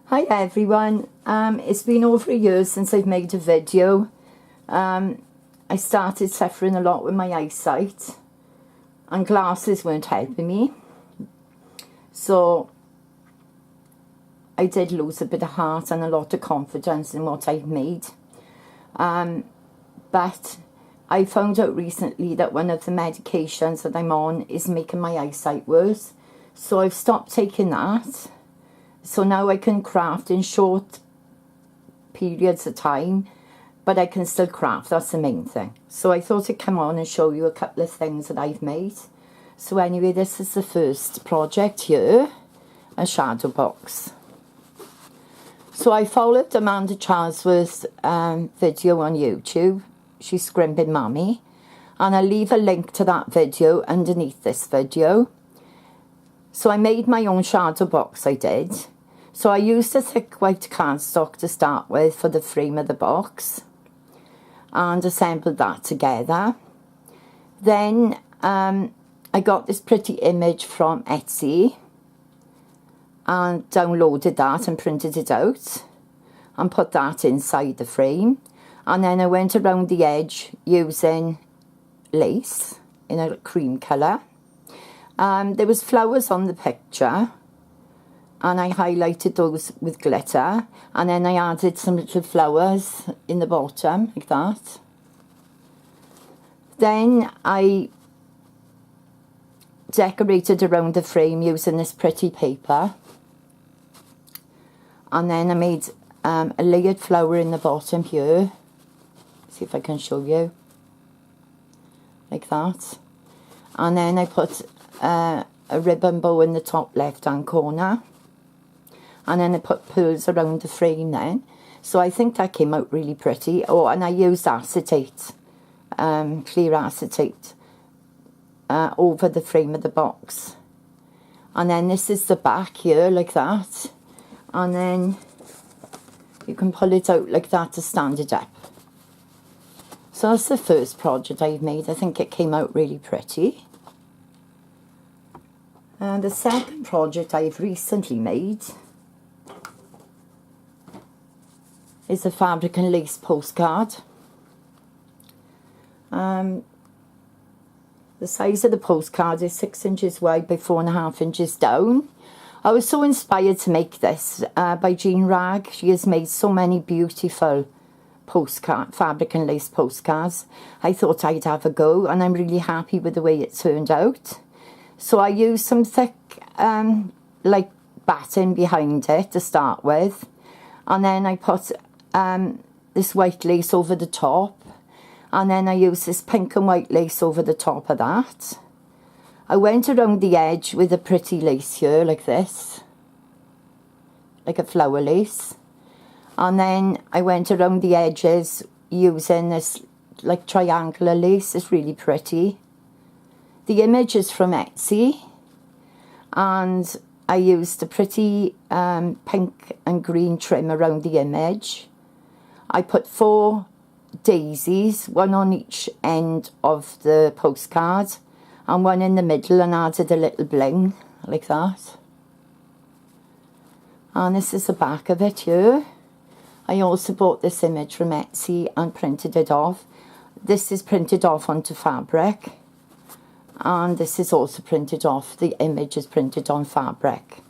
Hi everyone, it's been over a year since I've made a video. I started suffering a lot with my eyesight and glasses weren't helping me. So I did lose a bit of heart and a lot of confidence in what I've made. But I found out recently that one of the medications that I'm on is making my eyesight worse. So I've stopped taking that. So now I can craft in short periods of time, but I can still craft, that's the main thing. So I thought I'd come on and show you a couple of things that I've made. So anyway, this is the first project here, a shadow box. So I followed Amanda Charlesworth's video on YouTube. She's Scrimping Mammy. And I'll leave a link to that video underneath this video. So I made my own shadow box, I did. So I used a thick white cardstock to start with for the frame of the box. And assembled that together. Then I got this pretty image from Etsy. And downloaded that and printed it out. And put that inside the frame. And then I went around the edge using lace in a cream colour. There was flowers on the picture. And I highlighted those with glitter. And then I added some little flowers in the bottom, like that. Then I decorated around the frame using this pretty paper. And then I made a layered flower in the bottom here. See if I can show you. Like that. And then I put a ribbon bow in the top left-hand corner. And then I put pearls around the frame then. So I think that came out really pretty. Oh, and I used acetate, clear acetate, over the frame of the box. And then this is the back here, like that. And then you can pull it out like that to stand it up. So that's the first project I've made. I think it came out really pretty. And the second project I've recently made is a fabric and lace postcard. The size of the postcard is 6 inches wide by 4.5 inches down. I was so inspired to make this by Jean Ragg. She has made so many beautiful fabric and lace postcards. I thought I'd have a go and I'm really happy with the way it turned out. So I used some thick like batting behind it to start with. And then I put this white lace over the top. And then I used this pink and white lace over the top of that. I went around the edge with a pretty lace here, like this. Like a flower lace. And then I went around the edges using this like triangular lace. It's really pretty. The image is from Etsy. And I used a pretty pink and green trim around the image. I put 4 daisies, one on each end of the postcard and one in the middle, and added a little bling like that. And this is the back of it here. I also bought this image from Etsy and printed it off. This is printed off onto fabric, and this is also printed off. The image is printed on fabric.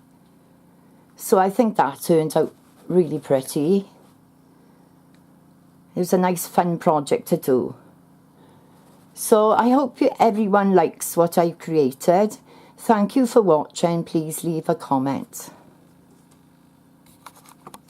So I think that turned out really pretty. It was a nice fun project to do. So I hope everyone likes what I've created. Thank you for watching. Please leave a comment.